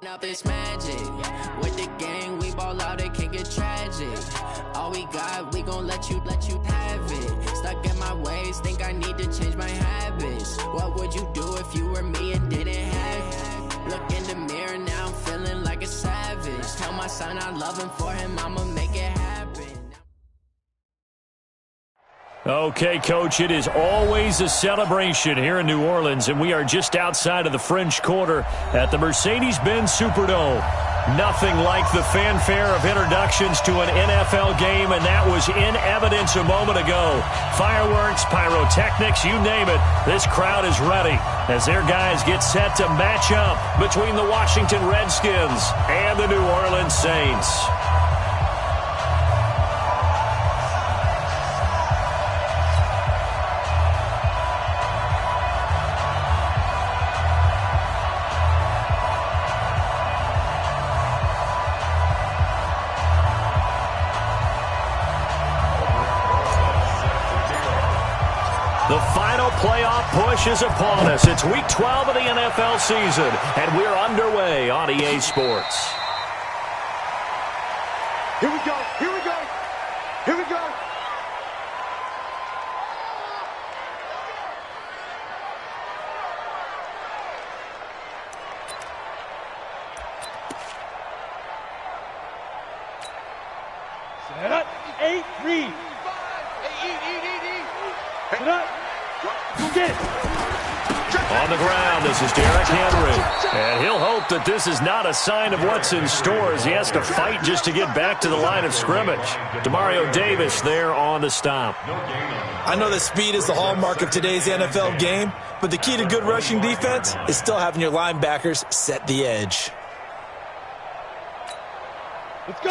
Up this magic with the gang, we ball out, it can get tragic. All we got, we gon' let you have it. Stuck in my ways, think I need to change my habits. What would you do if you were me and didn't have it? Look in the mirror now, I'm feeling like a savage. Tell my son I love him, for him I'ma make it happen. Okay, Coach, it is always a celebration here in New Orleans, and we are just outside of the French Quarter at the Mercedes-Benz Superdome. Nothing like the fanfare of introductions to an NFL game, and that was in evidence a moment ago. Fireworks, pyrotechnics, you name it. This crowd is ready as their guys get set to match up between the Washington Redskins and the New Orleans Saints. The final playoff push is upon us. It's Week 12 of the NFL season, and we're underway on EA Sports. Here we go, here we go, here we go. Set up, 8, read. Set up. Get it. On the ground, this is Derrick Henry. And he'll hope that this is not a sign of what's in store as he has to fight just to get back to the line of scrimmage. Demario Davis there on the stop. I know that speed is the hallmark of today's NFL game, but the key to good rushing defense is still having your linebackers set the edge.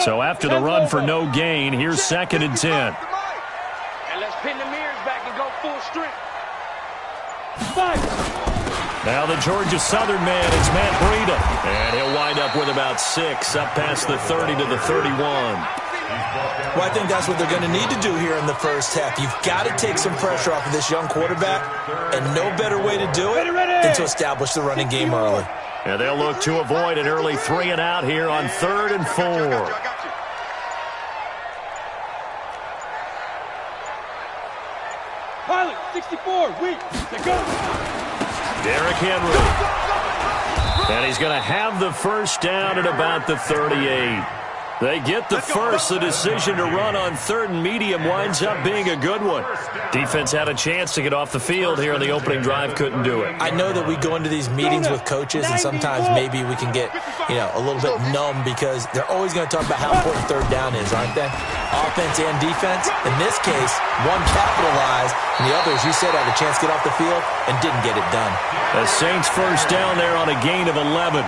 So after the run for no gain, here's 2nd and 10. And let's pin the mirrors back and go full strength. Now the Georgia Southern man, it's Matt Breida. And he'll wind up with about 6, up past the 30 to the 31. Well, I think that's what they're going to need to do here in the first half. You've got to take some pressure off of this young quarterback, and no better way to do it than to establish the running game early. And they'll look to avoid an early 3 and out here on 3rd and 4. Pilot, 64, weak, to go. Derrick Henry. And he's going to have the first down at about the 38. They get the first. The decision to run on 3rd and medium winds up being a good one. Defense had a chance to get off the field here on the opening drive, couldn't do it. I know that we go into these meetings with coaches, and sometimes maybe we can get, a little bit numb because they're always going to talk about how important 3rd down is, aren't they? Offense and defense. In this case, one capitalized, and the other, as you said, had a chance to get off the field and didn't get it done. The Saints first down there on a gain of 11.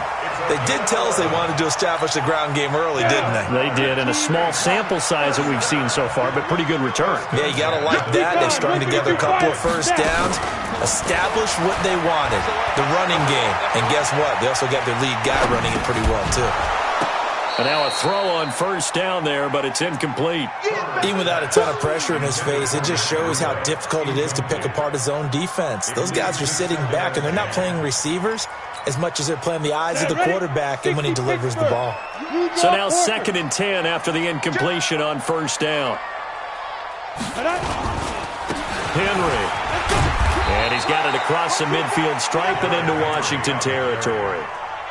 They did tell us they wanted to establish the ground game early, didn't they? They did, and a small sample size that we've seen so far, but pretty good return. Yeah, you got to like that. They've strung together a couple of first downs, established what they wanted, the running game. And guess what? They also got their lead guy running it pretty well, too. And now a throw on first down there, but it's incomplete. Even without a ton of pressure in his face, it just shows how difficult it is to pick apart his own defense. Those guys are sitting back, and they're not playing receivers as much as they're playing the eyes of the quarterback and when he delivers the ball. So now 2nd and 10 after the incompletion on first down. Henry. And he's got it across the midfield stripe and into Washington territory.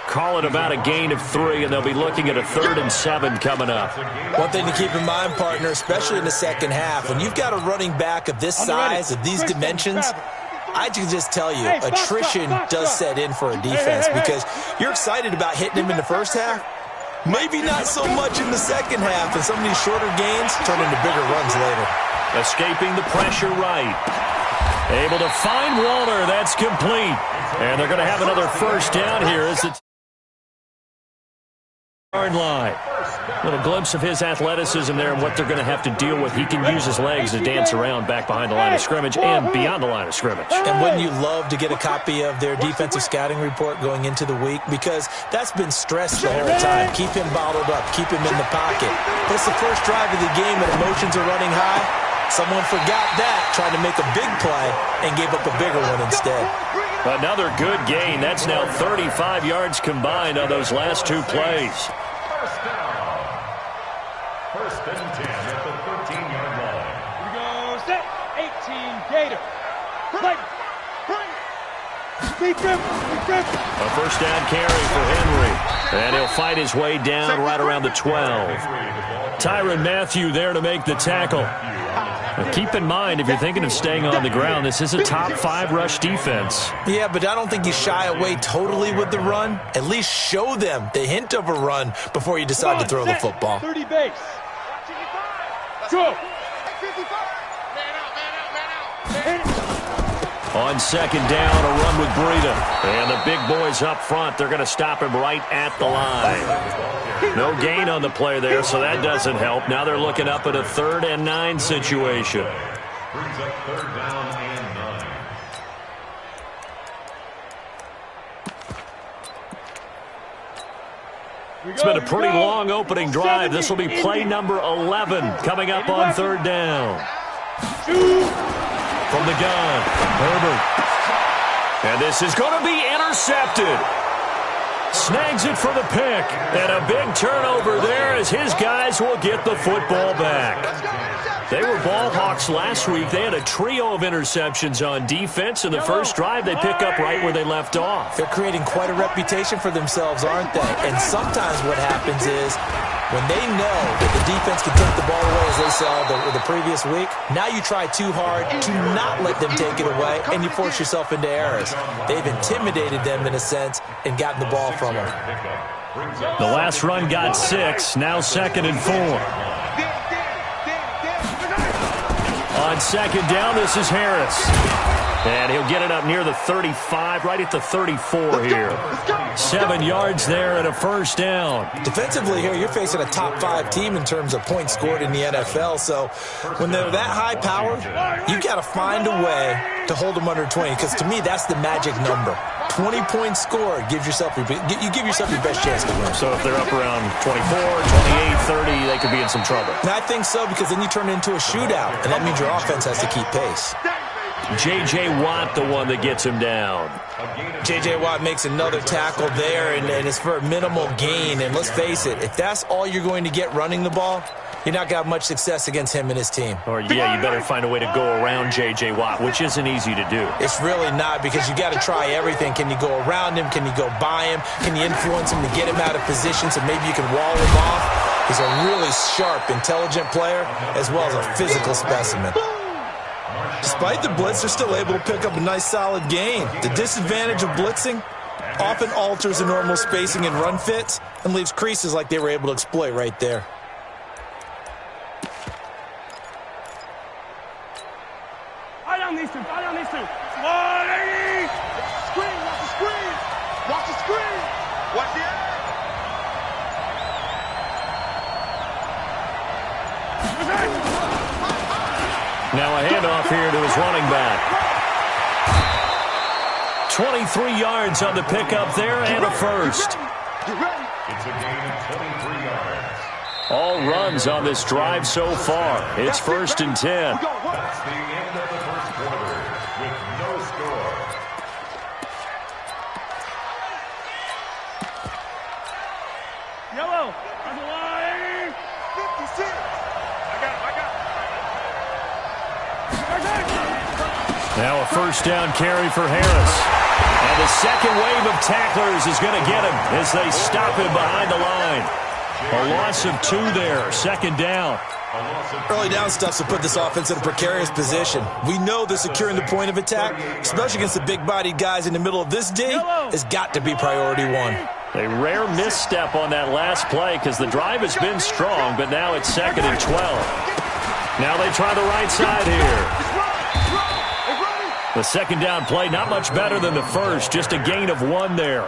Call it about a gain of 3, and they'll be looking at a 3rd and 7 coming up. One thing to keep in mind, partner, especially in the second half, when you've got a running back of this size, of these dimensions, I can just tell you, attrition does set in for a defense because you're excited about hitting him in the first half. Maybe not so much in the second half, and some of these shorter gains turn into bigger runs later. Escaping the pressure right. Able to find Walter. That's complete. And they're going to have another first down here as it's line. Little glimpse of his athleticism there and what they're going to have to deal with. He can use his legs to dance around back behind the line of scrimmage and beyond the line of scrimmage. And wouldn't you love to get a copy of their defensive scouting report going into the week? Because that's been stressed the whole time. Keep him bottled up. Keep him in the pocket. But it's the first drive of the game and emotions are running high. Someone forgot that, tried to make a big play, and gave up a bigger one instead. Another good gain. That's now 35 yards combined on those last two plays. First down. First and 10 at the 13-yard line. Here we go. Set. 18 Gator. Right. A first down carry for Henry. And he'll fight his way down right around the 12. Tyrann Mathieu there to make the tackle. Now keep in mind, if you're thinking of staying on the ground, this is a top 5 rush defense. Yeah, but I don't think you shy away totally with the run. At least show them the hint of a run before you decide to throw the football. 30 base. Go. On second down, a run with Breida. And the big boys up front, they're going to stop him right at the line. No gain on the play there, so that doesn't help. Now they're looking up at a 3rd and 9 situation. Brings up 3rd down and 9. It's been a pretty long opening drive. This will be play number 11 coming up on 3rd down. From the gun, Herbert. And this is going to be intercepted. Snags it for the pick. And a big turnover there as his guys will get the football back. They were ball hawks last week. They had a trio of interceptions on defense. In the first drive, they pick up right where they left off. They're creating quite a reputation for themselves, aren't they? And sometimes what happens is when they know that the defense can take the ball away, as they saw the previous week, now you try too hard to not let them take it away, and you force yourself into errors. They've intimidated them in a sense and gotten the ball from them. The last run got 6, now 2nd and 4. On second down, this is Harris. And he'll get it up near the 35, right at the 34 here. 7 yards there and a first down. Defensively here, you're facing a top 5 team in terms of points scored in the NFL. So when they're that high powered, you got to find a way to hold them under 20. Because to me, that's the magic number. 20 points scored, you give yourself your best chance to win. So if they're up around 24, 28, 30, they could be in some trouble. And I think so, because then you turn it into a shootout, and that means your offense has to keep pace. J.J. Watt, the one that gets him down. J.J. Watt makes another tackle there, and it's for a minimal gain. And let's face it, if that's all you're going to get running the ball, you're not going to have much success against him and his team. Or, yeah, you better find a way to go around J.J. Watt, which isn't easy to do. It's really not, because you got to try everything. Can you go around him? Can you go by him? Can you influence him to get him out of position so maybe you can wall him off? He's a really sharp, intelligent player, as well as a physical specimen. Despite the blitz, they're still able to pick up a nice, solid gain. The disadvantage of blitzing often alters the normal spacing and run fits and leaves creases like they were able to exploit right there. Eye on these two. Eye on these two. Screen. Watch the screen. Watch the screen. Watch the eye. Now a handoff here to his running back. 23 yards on the pickup there and a first. It's a gain of 23 yards. All runs on this drive so far. It's 1st and 10. That's the end of the first quarter with no score. Yellow. On the line. 56. I got Now a first down carry for Harris. And the second wave of tacklers is going to get him as they stop him behind the line. A loss of 2 there, 2nd down. Early down stuff to put this offense in a precarious position. We know that securing the point of attack, especially against the big-bodied guys in the middle of this D, has got to be priority 1. A rare misstep on that last play because the drive has been strong, but now it's 2nd and 12. Now they try the right side here. The second down play, not much better than the first, just a gain of 1 there.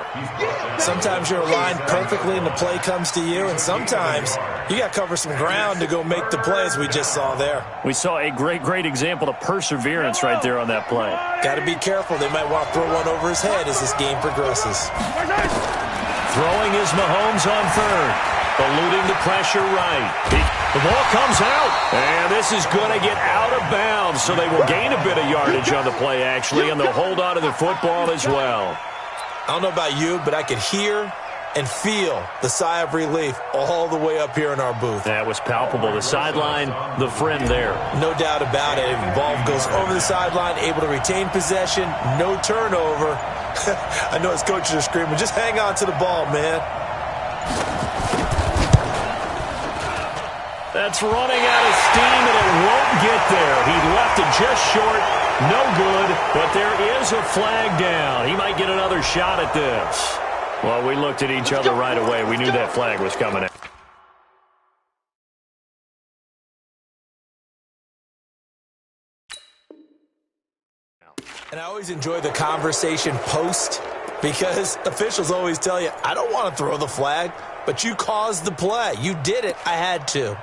Sometimes you're aligned perfectly and the play comes to you, and sometimes you got to cover some ground to go make the plays we just saw there. We saw a great example of perseverance right there on that play. Got to be careful. They might want to throw one over his head as this game progresses. Throwing is Mahomes on 3rd. eluding the pressure right. The ball comes out, and this is going to get out of bounds, so they will gain a bit of yardage on the play, actually, and they'll hold on to the football as well. I don't know about you, but I could hear and feel the sigh of relief all the way up here in our booth. That was palpable. The sideline, the friend there. No doubt about it. The ball goes over the sideline, able to retain possession, no turnover. I know his coaches are screaming, just hang on to the ball, man. That's running out of steam, and it won't get there. He left it just short. No good, but there is a flag down. He might get another shot at this. Well, we looked at each other right away. We knew that flag was coming out. And I always enjoy the conversation post because officials always tell you, I don't want to throw the flag, but you caused the play. You did it. I had to.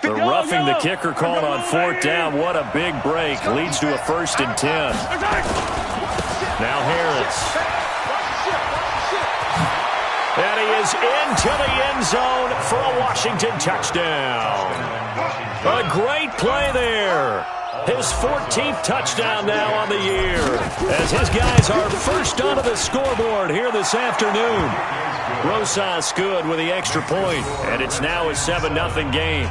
The roughing the kicker called on 4th down. What a big break. Leads to a 1st and 10. Now Harris. And he is into the end zone for a Washington touchdown. A great play there. His 14th touchdown now on the year, as his guys are first onto the scoreboard here this afternoon. Rosas good with the extra point, and it's now a 7-0 game.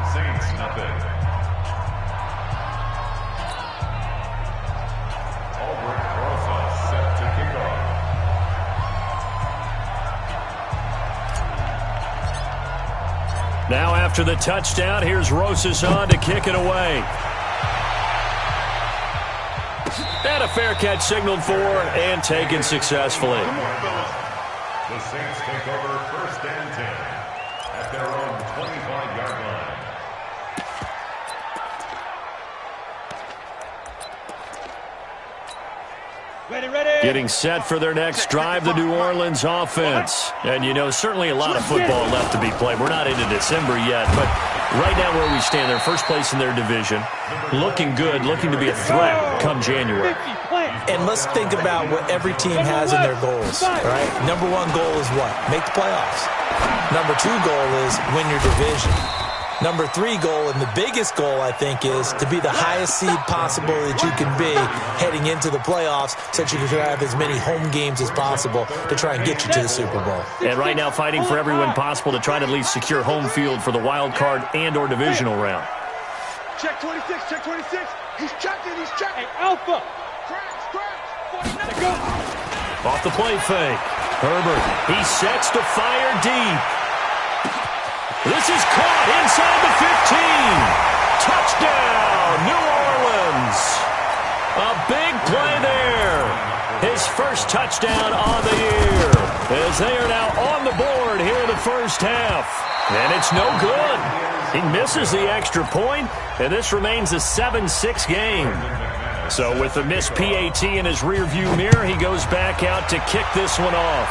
Now after the touchdown, here's Rosas on to kick it away. And a fair catch signaled for and taken successfully. The Saints take over 1st and 10 at their own 25-yard line. Getting set for their next drive, the New Orleans offense. And, you know, certainly a lot of football left to be played. We're not into December yet, but right now where we stand, they're first place in their division. Looking good, looking to be a threat come January. And let's think about what every team has in their goals, right? Number 1 goal is what? Make the playoffs. Number 2 goal is win your division. Number 3 goal, and the biggest goal, I think, is to be the highest seed possible that you can be heading into the playoffs so that you can have as many home games as possible to try and get you to the Super Bowl. And right now fighting for every win possible to try to at least secure home field for the wild card and or divisional round. Check 26, check 26. He's checking, he's checking. Hey, Alpha. Off the play fake. Herbert, he sets to fire deep. This is caught inside the 15. Touchdown, New Orleans. A big play there. His first touchdown on the year, as they are now on the board here in the first half. And it's no good. He misses the extra point, and this remains a 7-6 game. So with the missed PAT in his rearview mirror, he goes back out to kick this one off.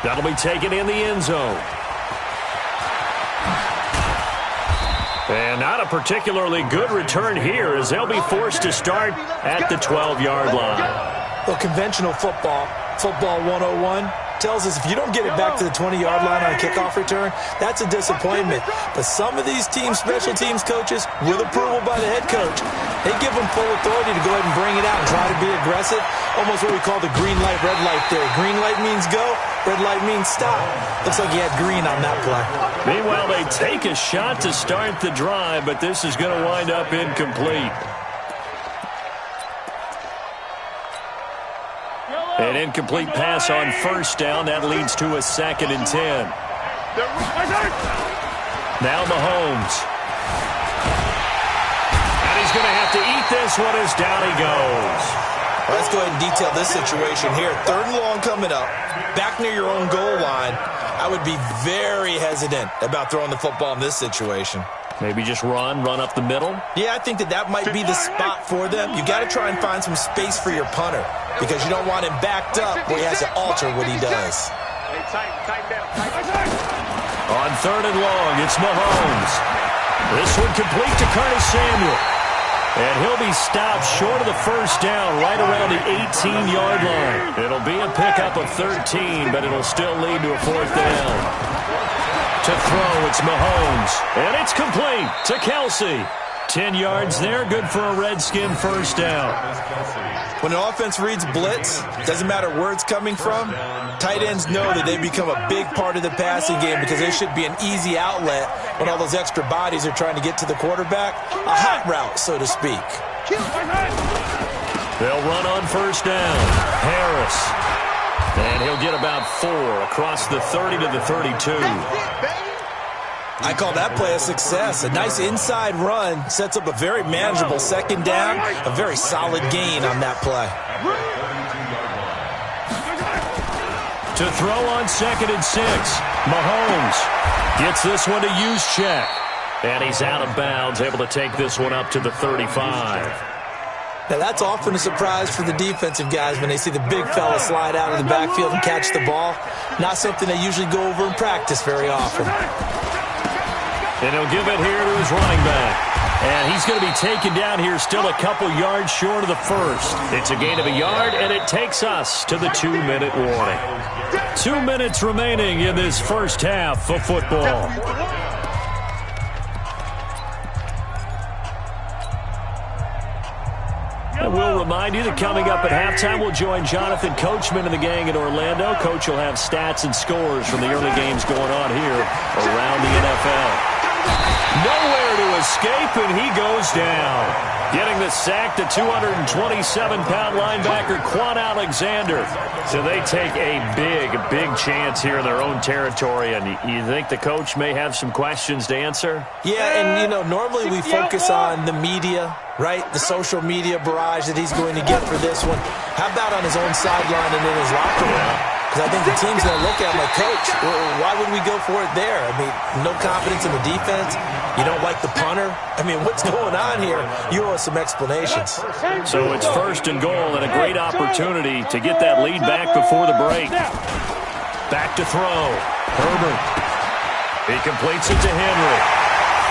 That'll be taken in the end zone. And not a particularly good return here, as they'll be forced to start at the 12-yard line. Well, conventional football 101, tells us if you don't get it back to the 20-yard line on a kickoff return, that's a disappointment. But some of these teams, special teams coaches, with approval by the head coach, they give them full authority to go ahead and bring it out and try to be aggressive. Almost what we call the green light, red light theory. Green light means go, red light means stop. Looks like he had green on that play. Meanwhile, they take a shot to start the drive, but this is going to wind up incomplete. An incomplete pass on first down. That leads to a 2nd and 10. Now Mahomes. And he's going to have to eat this one as down he goes. Well, let's go ahead and detail this situation here. 3rd and long coming up. Back near your own goal line. I would be very hesitant about throwing the football in this situation. Maybe just run up the middle? Yeah, I think that might be the spot for them. You got to try and find some space for your punter because you don't want him backed up where he has to alter what he does. On 3rd and long, it's Mahomes. This one complete to Curtis Samuel. And he'll be stopped short of the first down right around the 18-yard line. It'll be a pickup of 13, but it'll still lead to a fourth down. To throw, it's Mahomes. And it's complete to Kelsey. 10 yards there, good for a Redskin first down. When an offense reads blitz, doesn't matter where it's coming from, tight ends know that they become a big part of the passing game because there should be an easy outlet when all those extra bodies are trying to get to the quarterback. A hot route, so to speak. They'll run on first down. Harris. And he'll get about 4 across the 30 to the 32. I call that play a success. A nice inside run sets up a very manageable second down, a very solid gain on that play. To throw on 2nd and 6, Mahomes gets this one to Juszczyk. And he's out of bounds, able to take this one up to the 35. Now, that's often a surprise for the defensive guys when they see the big fella slide out of the backfield and catch the ball. Not something they usually go over in practice very often. And he'll give it here to his running back. And he's going to be taken down here still a couple yards short of the first. It's a gain of a yard, and it takes us to the 2-minute warning. 2 minutes remaining in this first half of football. And we'll remind you that coming up at halftime, we'll join Jonathan Coachman and the gang in Orlando. Coach will have stats and scores from the early games going on here around the NFL. Nowhere to escape, and he goes down. Getting the sack, the 227-pound linebacker, Quan Alexander. So they take a big chance here in their own territory, and you think the coach may have some questions to answer? Yeah, and, you know, normally we focus on the media, right? The social media barrage that he's going to get for this one. How about on his own sideline and in his locker room? Because I think the team's going to look at him like, Coach, why would we go for it there? I mean, no confidence in the defense. You don't like the punter. I mean, what's going on here? You owe us some explanations. So it's 1st and goal and a great opportunity to get that lead back before the break. Back to throw. Herbert. He completes it to Henry.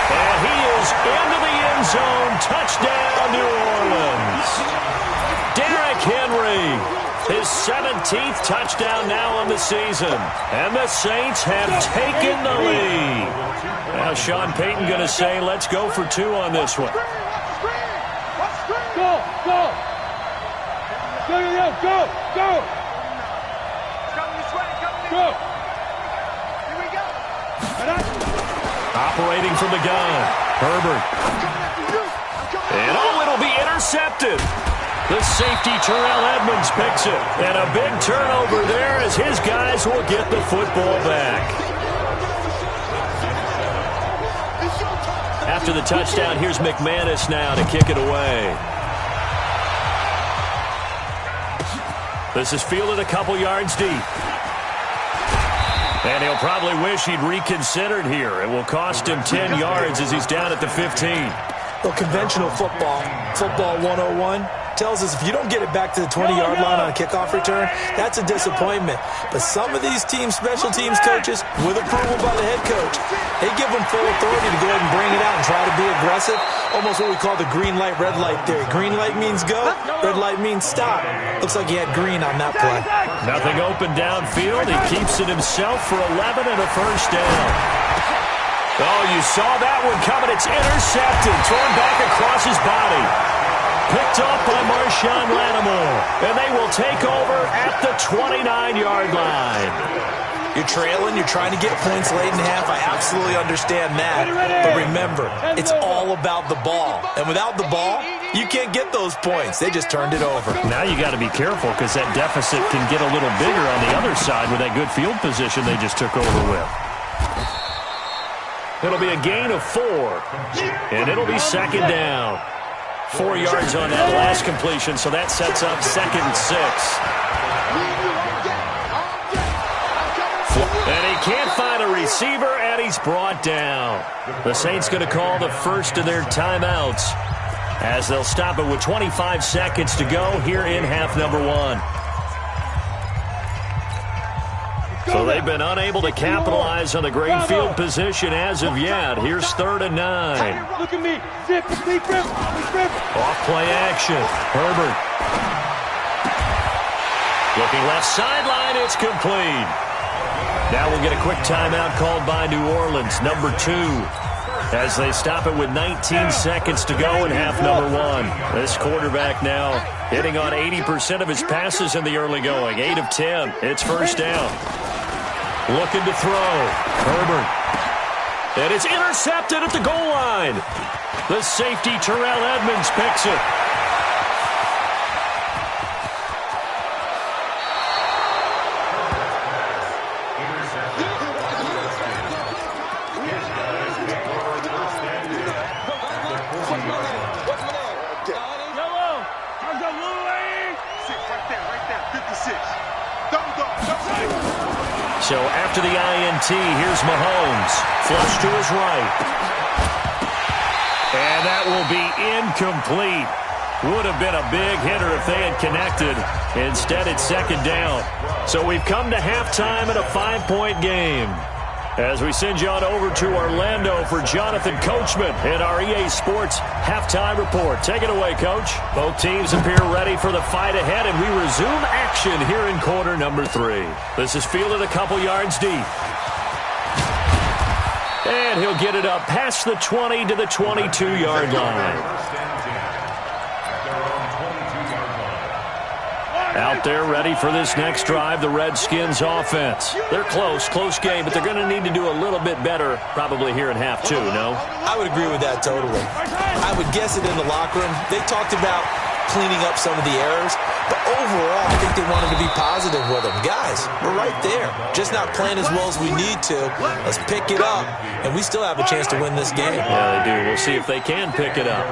And he is into the end zone. Touchdown, New Orleans. Derrick Henry. His 17th touchdown now on the season. And the Saints have taken the lead. Now Sean Payton going to say, let's go for 2 on this one. Go. Go. Go. Go. Go. Here we go. Operating from the gun. Herbert. And it'll be intercepted. The safety, Terrell Edmonds, picks it. And a big turnover there as his guys will get the football back. After the touchdown, here's McManus now to kick it away. This is fielded a couple yards deep. And he'll probably wish he'd reconsidered here. It will cost him 10 yards as he's down at the 15. Well, conventional football 101, tells us if you don't get it back to the 20-yard line on a kickoff return, that's a disappointment. But some of these teams, special teams coaches, with approval by the head coach, they give them full authority to go ahead and bring it out and try to be aggressive. Almost what we call the green light, red light theory. Green light means go, red light means stop. Looks like he had green on that play. Nothing open downfield. He keeps it himself for 11 and a first down. Oh, you saw that one coming. It's intercepted. Thrown back across his body. Picked up by Marshawn Lattimore. And they will take over at the 29-yard line. You're trailing. You're trying to get points late in half. I absolutely understand that. But remember, it's all about the ball. And without the ball, you can't get those points. They just turned it over. Now you got to be careful because that deficit can get a little bigger on the other side with that good field position they just took over with. It'll be a gain of 4. And it'll be second down. 4 yards on that last completion, so that sets up 2nd and 6. And he can't find a receiver, and he's brought down. The Saints going to call the first of their timeouts as they'll stop it with 25 seconds to go here in half number 1. So they've been unable to capitalize on the great field position as of yet. Here's 3rd and 9. Look at me. Zip, Off play action. Herbert. Looking left sideline. It's complete. Now we'll get a quick timeout called by New Orleans, number 2, as they stop it with 19 seconds to go in half number 1. This quarterback now hitting on 80% of his passes in the early going. 8 of 10. It's first down. Looking to throw. Herbert. And it's intercepted at the goal line. The safety, Terrell Edmonds, picks it. So after the INT, here's Mahomes. Flush to his right. And that will be incomplete. Would have been a big hitter if they had connected. Instead, it's 2nd down. So we've come to halftime in a 5-point game. As we send you on over to Orlando for Jonathan Coachman in our EA Sports Halftime Report. Take it away, Coach. Both teams appear ready for the fight ahead, and we resume action here in quarter number 3. This is fielded a couple yards deep. And he'll get it up past the 20 to the 22-yard line. Out there ready for this next drive, the Redskins offense. They're close game, but they're going to need to do a little bit better probably here in half 2, no? I would agree with that totally. I would guess it in the locker room. They talked about cleaning up some of the errors, but overall, I think they wanted to be positive with them. Guys, we're right there. Just not playing as well as we need to. Let's pick it up, and we still have a chance to win this game. Yeah, they do. We'll see if they can pick it up.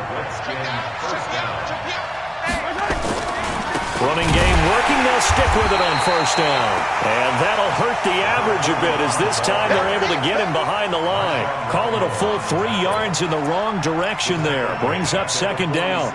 Running game working, they'll stick with it on first down. And that'll hurt the average a bit as this time they're able to get him behind the line. Call it a full 3 yards in the wrong direction there. Brings up 2nd down.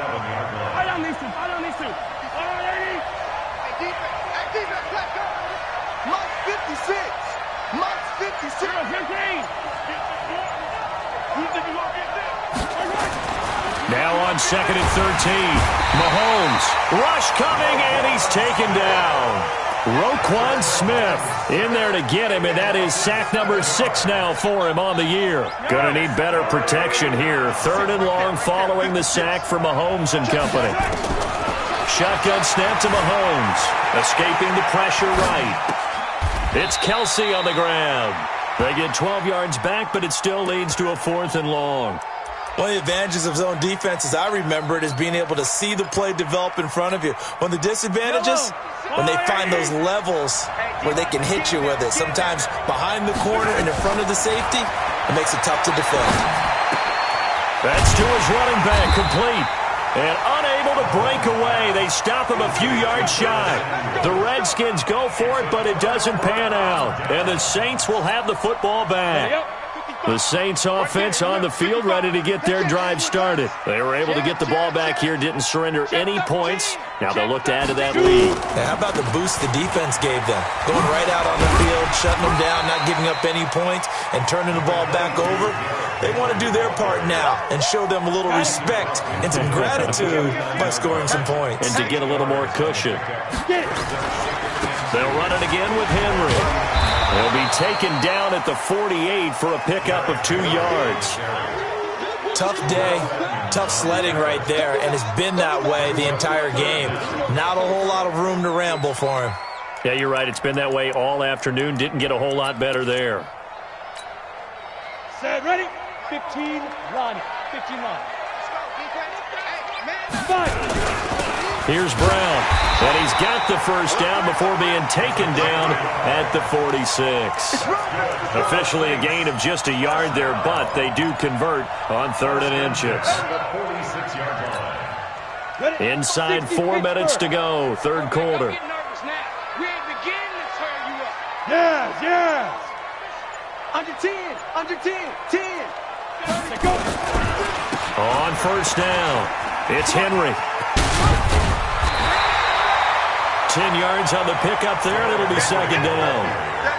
Now on 2nd and 13. Mahomes. Rush coming, and he's taken down. Roquan Smith in there to get him, and that is sack number 6 now for him on the year. Going to need better protection here. 3rd and long following the sack for Mahomes and company. Shotgun snap to Mahomes. Escaping the pressure right. It's Kelsey on the ground. They get 12 yards back, but it still leads to a 4th and long. One of the advantages of zone defense, as I remember it, is being able to see the play develop in front of you. One of the disadvantages, when they find those levels where they can hit you with it, sometimes behind the corner and in front of the safety, it makes it tough to defend. That's to his running back, complete. And unable to break away. They stop him a few yards shy. The Redskins go for it, but it doesn't pan out. And the Saints will have the football back. The Saints offense on the field, ready to get their drive started. They were able to get the ball back here, didn't surrender any points. Now they'll look to add to that lead. How about the boost the defense gave them? Going right out on the field, shutting them down, not giving up any points, and turning the ball back over. They want to do their part now and show them a little respect and some gratitude by scoring some points. And to get a little more cushion. They'll run it again with Henry. He'll be taken down at the 48 for a pickup of 2 yards. Tough day, tough sledding right there, and it's been that way the entire game. Not a whole lot of room to ramble for him. Yeah, you're right. It's been that way all afternoon. Didn't get a whole lot better there. Set, ready? 15, line. 15 line. Five. Here's Brown, and he's got the first down before being taken down at the 46. Officially a gain of just a yard there, but they do convert on 3rd and inches. Inside 4 minutes to go, 3rd quarter. Yes. Under 10, under 10, 10. Go. On first down, it's Henry. 10 yards on the pickup there, and it'll be 2nd down.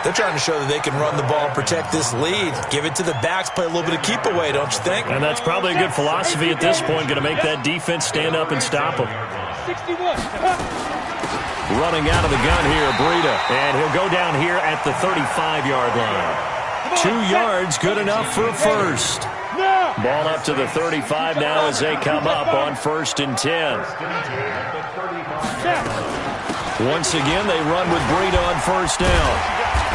They're trying to show that they can run the ball and protect this lead. Give it to the backs, play a little bit of keep away, don't you think? And that's probably a good philosophy at this point, going to make that defense stand up and stop them. 61. Running out of the gun here, Breida. And he'll go down here at the 35-yard line. 2 yards, good enough for a first. Ball up to the 35 now as they come up on 1st and 10. Once again, they run with Breida on 1st down.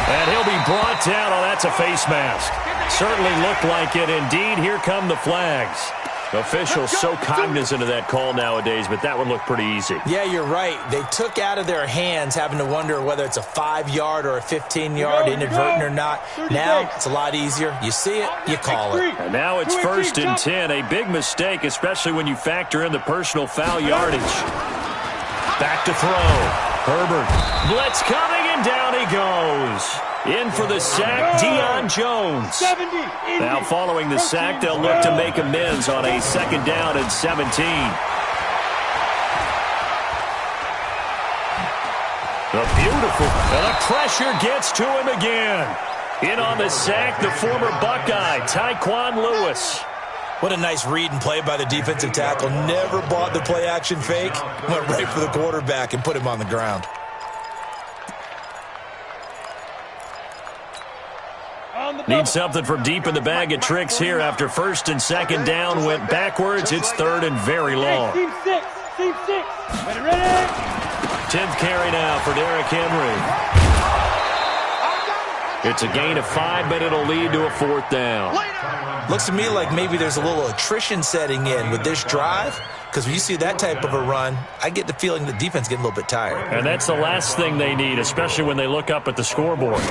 And he'll be brought down. Oh, that's a face mask. Certainly looked like it. Indeed, here come the flags. Officials so cognizant of that call nowadays, but that would look pretty easy. Yeah, you're right. They took out of their hands having to wonder whether it's a 5-yard or a 15-yard, inadvertent or not. Now it's a lot easier. You see it, you call it. And now it's 1st and 10. A big mistake, especially when you factor in the personal foul yardage. Back to throw. Herbert. Blitz coming, and down he goes. In for the sack, Deion Jones. Now following the sack, they'll look to make amends on a 2nd down and 17. The beautiful, and the pressure gets to him again. In on the sack, the former Buckeye, Tyquan Lewis. What a nice read and play by the defensive tackle. Never bought the play-action fake. Went right for the quarterback and put him on the ground. Need something from deep in the bag of tricks here after 1st and 2nd down went backwards. It's 3rd and very long. Team 6. Ready. 10th carry now for Derrick Henry. It's a gain of 5, but it'll lead to a 4th down. Looks to me like maybe there's a little attrition setting in with this drive, because when you see that type of a run, I get the feeling the defense getting a little bit tired. And that's the last thing they need, especially when they look up at the scoreboard.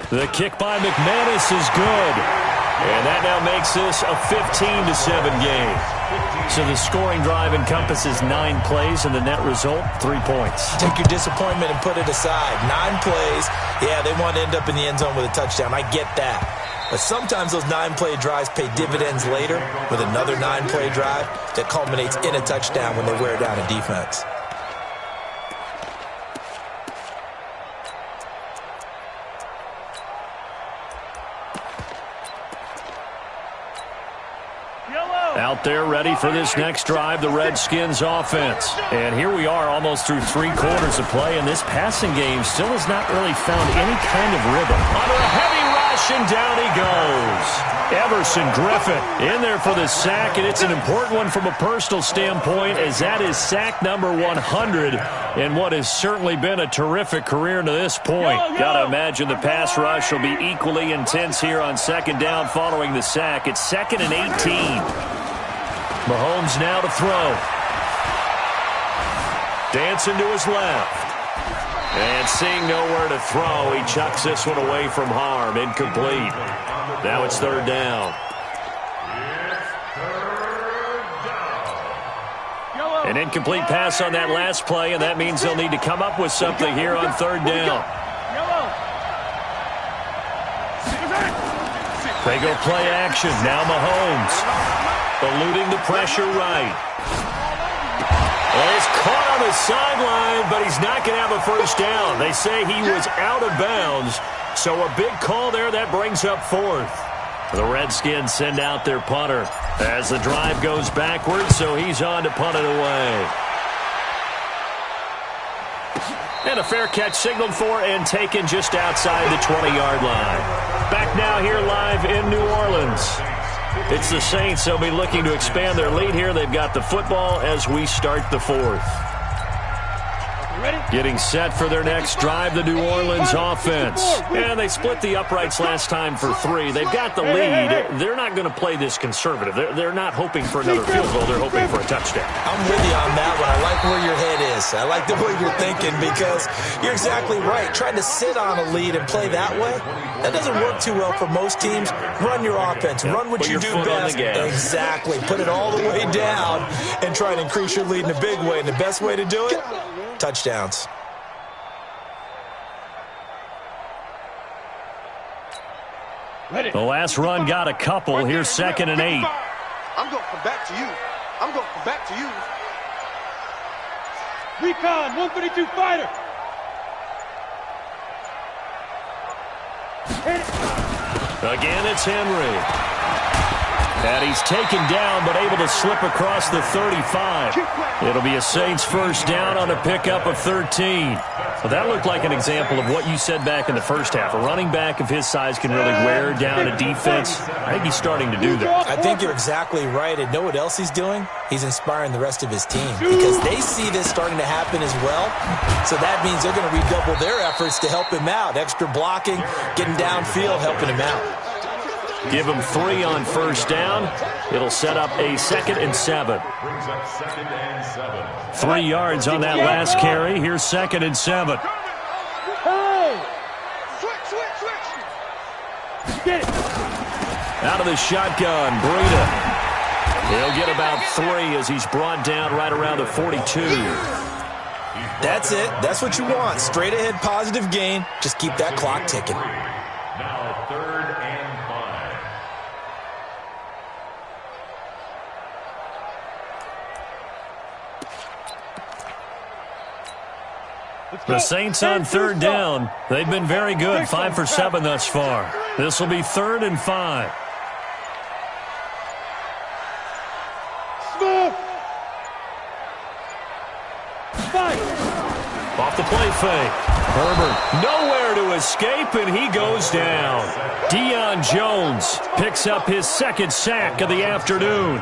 The kick by McManus is good. And that now makes this a 15-7 game. So the scoring drive encompasses 9 plays, and the net result, 3 points. Take your disappointment and put it aside. 9 plays, yeah, they want to end up in the end zone with a touchdown. I get that. But sometimes those 9-play drives pay dividends later with another 9-play drive that culminates in a touchdown when they wear down a defense. Out there ready for this next drive, the Redskins offense. And here we are almost through 3 quarters of play, and this passing game still has not really found any kind of rhythm. Under a heavy rush, and down he goes. Everson Griffin in there for the sack, and it's an important one from a personal standpoint, as that is sack number 100 in what has certainly been a terrific career to this point. Got to imagine the pass rush will be equally intense here on 2nd down following the sack. It's 2nd and 18. Mahomes now to throw. Dancing to his left. And seeing nowhere to throw, he chucks this one away from harm. Incomplete. Now it's 3rd down. An incomplete pass on that last play, and that means they'll need to come up with something here on 3rd down. They go play action. Now Mahomes. Eluding the pressure right. Well, he's caught on the sideline, but he's not going to have a 1st down. They say he was out of bounds, so a big call there. That brings up 4th. The Redskins send out their punter as the drive goes backwards, so he's on to punt it away. And a fair catch signaled for and taken just outside the 20-yard line. Back now here live in New Orleans. It's the Saints. They'll be looking to expand their lead here. They've got the football as we start the 4th. Getting set for their next drive, the New Orleans offense. And they split the uprights last time for 3. They've got the lead. They're not going to play this conservative. They're not hoping for another field goal. They're hoping for a touchdown. I'm with you on that one. I like where your head is. I like the way you're thinking, because you're exactly right. Trying to sit on a lead and play that way, that doesn't work too well for most teams. Run your offense. Run what you do best. Exactly. Put it all the way down and try to increase your lead in a big way. And the best way to do it, touchdowns. The last run got a couple. Here's 2nd and 8. I'm going to come back to you. I'm going to come back to you. Recon, 132 fighter. Again, it's Henry. And he's taken down, but able to slip across the 35. It'll be a Saints first down on a pickup of 13. Well, that looked like an example of what you said back in the first half. A running back of his size can really wear down a defense. I think he's starting to do that. I think you're exactly right. And know what else he's doing? He's inspiring the rest of his team because they see this starting to happen as well. So that means they're going to redouble their efforts to help him out. Extra blocking, getting downfield, helping him out. Give him 3 on first down. It'll set up a 2nd and 7. 3 yards on that last carry. Here's 2nd and 7. Hey! Switch! Get it! Out of the shotgun, Breida. He'll get about 3 as he's brought down right around the 42. That's it. That's what you want. Straight ahead positive gain. Just keep that clock ticking. Now 3rd and 5. The Saints on 3rd down. They've been very good, 5 for 7 thus far. This will be 3rd and 5. Smith! Fight! Off the play fake. Herbert nowhere to escape, and he goes down. Deion Jones picks up his 2nd sack of the afternoon.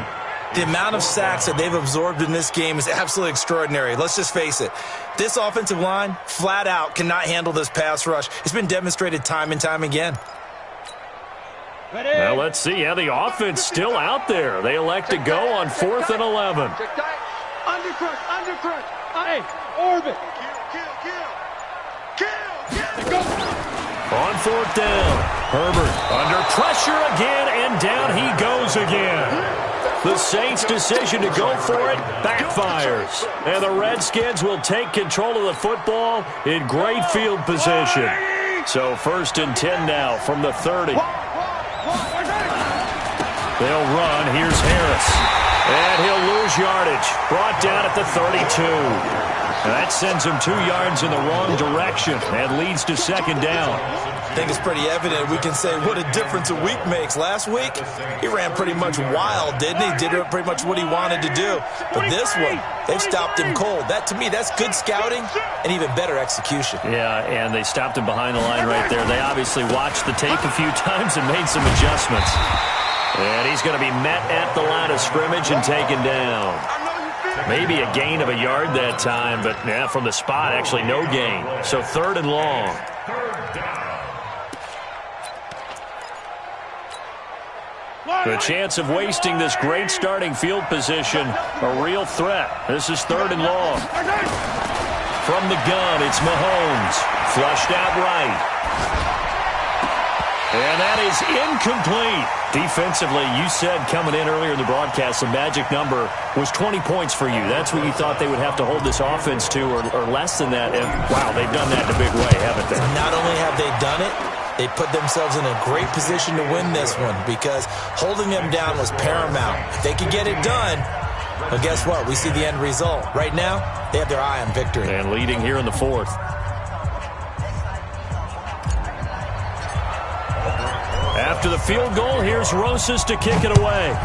The amount of sacks that they've absorbed in this game is absolutely extraordinary. Let's just face it. This offensive line, flat out, cannot handle this pass rush. It's been demonstrated time and time again. Well, let's see. Yeah, the offense still out there. They elect to go on 4th and 11. Undercut! Hey, orbit! Kill! On 4th down, Herbert under pressure again, and down he goes again. The Saints' decision to go for it backfires. And the Redskins will take control of the football in great field position. So 1st and 10 now from the 30. They'll run. Here's Harris. And he'll lose yardage. Brought down at the 32. That sends him 2 yards in the wrong direction and leads to 2nd down. I think it's pretty evident. We can say what a difference a week makes. Last week, he ran pretty much wild, didn't he? Did pretty much what he wanted to do. But this one, they've stopped him cold. That, to me, that's good scouting and even better execution. Yeah, and they stopped him behind the line right there. They obviously watched the tape a few times and made some adjustments. And he's going to be met at the line of scrimmage and taken down. Maybe a gain of a yard that time, but yeah, from the spot, actually no gain. So 3rd and long. The chance of wasting this great starting field position, a real threat. This is 3rd and long. From the gun, it's Mahomes. Flushed out right. And that is incomplete. Defensively, you said coming in earlier in the broadcast, the magic number was 20 points for you. That's what you thought they would have to hold this offense to, or less than that. And, wow, they've done that in a big way, haven't they? Not only have they done it, they put themselves in a great position to win this one because holding them down was paramount. If they could get it done, well, guess what? We see the end result. Right now, they have their eye on victory. And leading here in the 4th. After the field goal, here's Rosas to kick it away.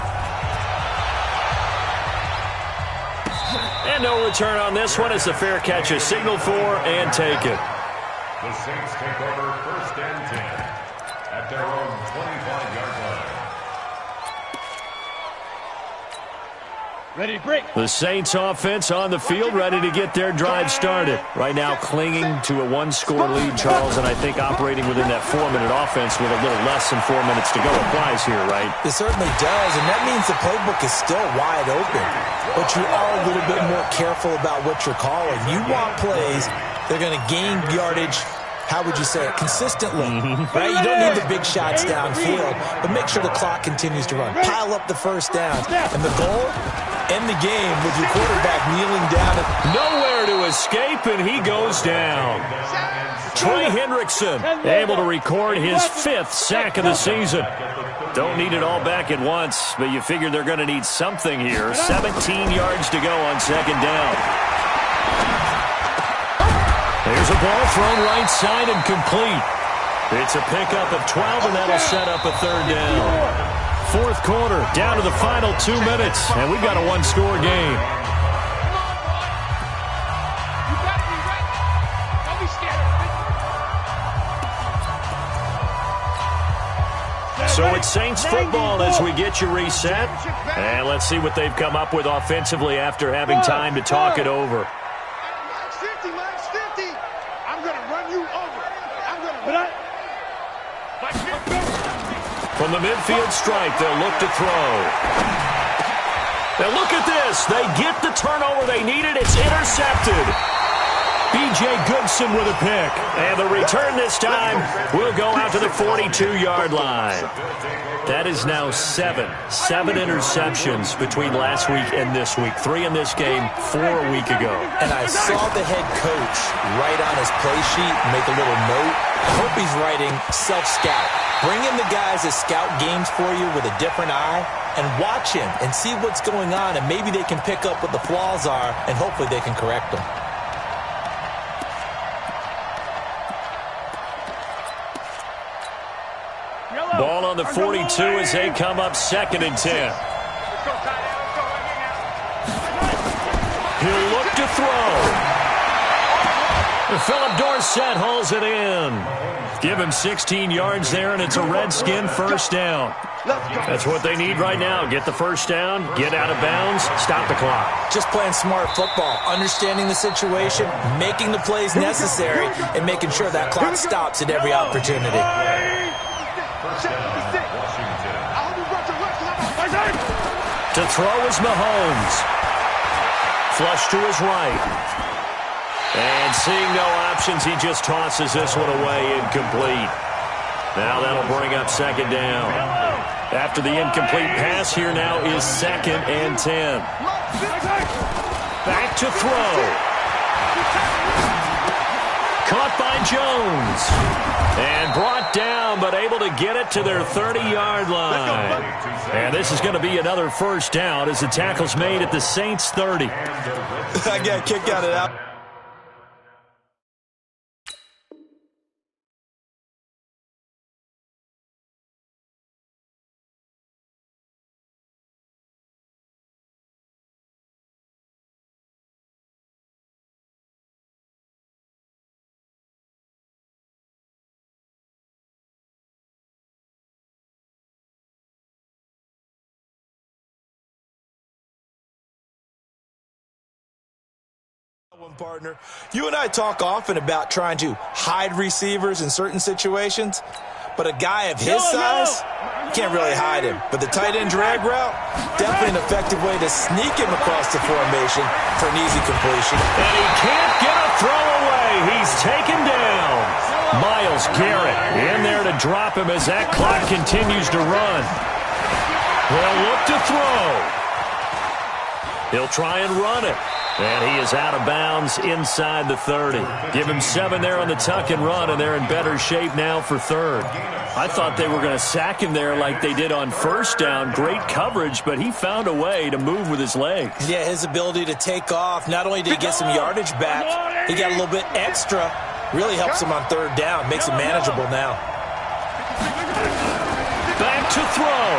And no return on this one as the fair catch is signaled for and taken. The Saints take over 1st and 10 at their own 25-yard line. Ready to break. The Saints offense on the field, ready to get their drive started. Right now clinging to a 1-score lead, Charles, and I think operating within that 4-minute offense with a little less than 4 minutes to go applies here, right? It certainly does, and that means the playbook is still wide open. But you are a little bit more careful about what you're calling. You want plays they're going to gain yardage, how would you say it, consistently, right? You don't need the big shots downfield, but make sure the clock continues to run. Pile up the first downs. And the goal, end the game with your quarterback kneeling down. Nowhere to escape, and he goes down. Trey Hendrickson able to record his 5th sack of the season. Don't need it all back at once, but you figure they're going to need something here. 17 yards to go on 2nd down. There's a ball thrown right side and complete. It's a pickup of 12, and that'll set up a third down. Fourth quarter, down to the final 2 minutes, and we've got a one-score game. So it's Saints football as we get you reset. And let's see what they've come up with offensively after having time to talk it over. Max 50. I'm going to run you over. From the midfield stripe, they'll look to throw. Now look at this. They get the turnover they needed. It's intercepted. B.J. Goodson with a pick. And the return this time will go out to the 42-yard line. That is now seven interceptions between last week and this week. 3 in this game, 4 a week ago. And I saw the head coach write on his play sheet, make a little note. I hope he's writing self-scout. Bring in the guys that scout games for you with a different eye and watch him and see what's going on, and maybe they can pick up what the flaws are, and hopefully they can correct them. Ball on the 42 as they come up 2nd and 10. He'll look to throw. Philip Dorsett hauls it in. Give him 16 yards there, and it's a Redskin first down. That's what they need right now. Get the first down, get out of bounds, stop the clock. Just playing smart football, understanding the situation, making the plays necessary, and making sure that clock stops at every opportunity. To throw is Mahomes. Flush to his right. And seeing no options, he just tosses this one away, incomplete. Now that'll bring up 2nd down. After the incomplete pass, here now is 2nd and 10. Back to throw. Caught by Jones. And brought down, but able to get it to their 30-yard line. And this is going to be another first down as the tackle's made at the Saints' 30. I got a kick out of that. Partner, you and I talk often about trying to hide receivers in certain situations, but a guy of his size, you can't really hide him. But the tight end drag route, definitely an effective way to sneak him across the formation for an easy completion. And he can't get a throw away. He's taken down. Myles Garrett in there to drop him as that clock continues to run. They'll look to throw. He'll try and run it. And he is out of bounds inside the 30. Give him 7 there on the tuck and run, and they're in better shape now for 3rd. I thought they were going to sack him there like they did on first down. Great coverage, but he found a way to move with his legs. Yeah, his ability to take off, not only did he get some yardage back, he got a little bit extra. Really helps him on 3rd down, makes it manageable now. Back to throw.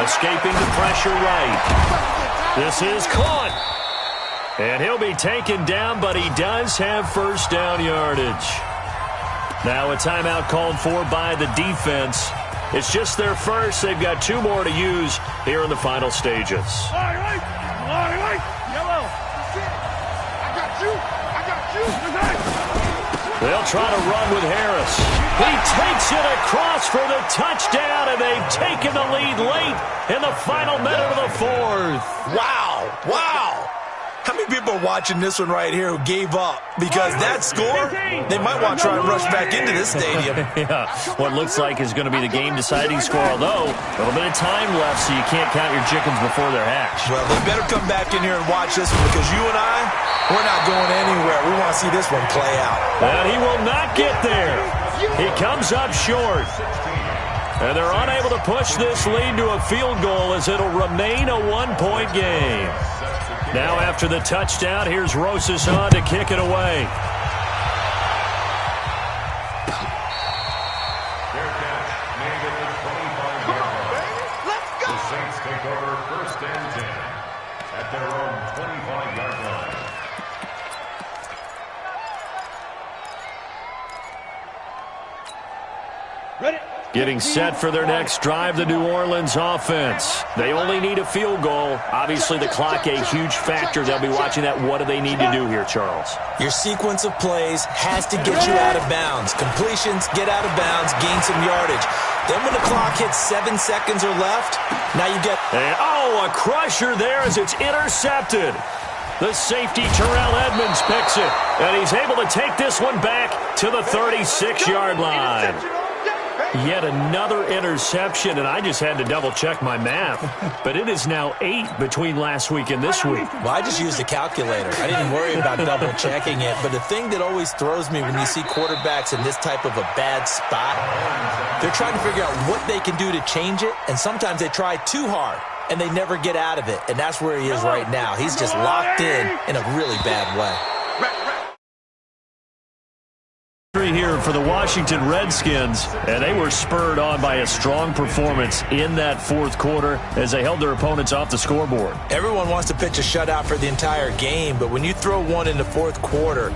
Escaping the pressure right. This is caught. And he'll be taken down, but he does have first down yardage. Now a timeout called for by the defense. It's just their first. They've got 2 more to use here in the final stages. They'll try to run with Harris. He takes it across for the touchdown, and they've taken the lead late in the final minute of the 4th. Wow. Wow. How many people are watching this one right here who gave up? Because that score, they might want to try and rush back into this stadium. Yeah, what looks like is going to be the game-deciding score, although a little bit of time left, so you can't count your chickens before they're hatched. Well, they better come back in here and watch this one, because you and I, we're not going anywhere. We want to see this one play out. And he will not get there. He comes up short. And they're unable to push this lead to a field goal as it'll remain a 1-point game. Now after the touchdown, here's Rosas on to kick it away. Getting set for their next drive, the New Orleans offense. They only need a field goal. Obviously, the clock a huge factor. They'll be watching that. What do they need to do here, Charles? Your sequence of plays has to get you out of bounds. Completions, get out of bounds, gain some yardage. Then when the clock hits 7 seconds or left, now you get... And, a crusher there as it's intercepted. The safety, Terrell Edmonds, picks it. And he's able to take this one back to the 36-yard line. Yet another interception, and I just had to double-check my math. But it is now 8 between last week and this week. Well, I just used a calculator. I didn't worry about double-checking it. But the thing that always throws me when you see quarterbacks in this type of a bad spot, they're trying to figure out what they can do to change it, and sometimes they try too hard, and they never get out of it. And that's where he is right now. He's just locked in a really bad way. Here for the Washington Redskins, and they were spurred on by a strong performance in that fourth quarter as they held their opponents off the scoreboard. Everyone wants to pitch a shutout for the entire game, but when you throw one in the fourth quarter,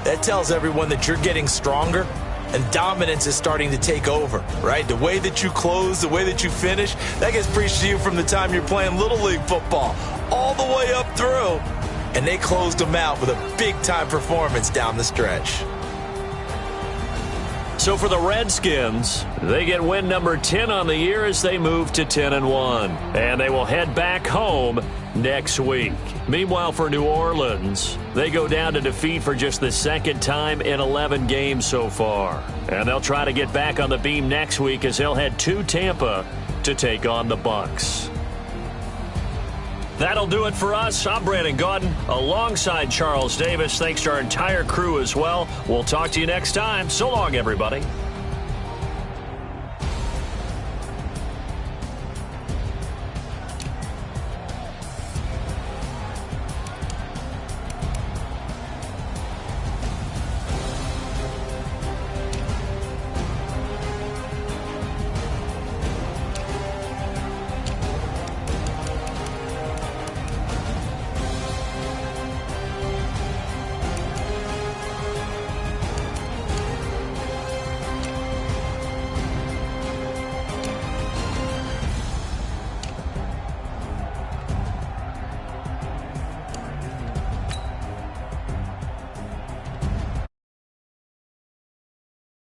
that tells everyone that you're getting stronger and dominance is starting to take over, right? The way that you close, the way that you finish, that gets preached to you from the time you're playing Little League football all the way up through, and they closed them out with a big-time performance down the stretch. So for the Redskins, they get win number 10 on the year as they move to 10-1. And they will head back home next week. Meanwhile, for New Orleans, they go down to defeat for just the second time in 11 games so far. And they'll try to get back on the beam next week as they'll head to Tampa to take on the Bucs. That'll do it for us. I'm Brandon Gaudin alongside Charles Davis. Thanks to our entire crew as well. We'll talk to you next time. So long, everybody.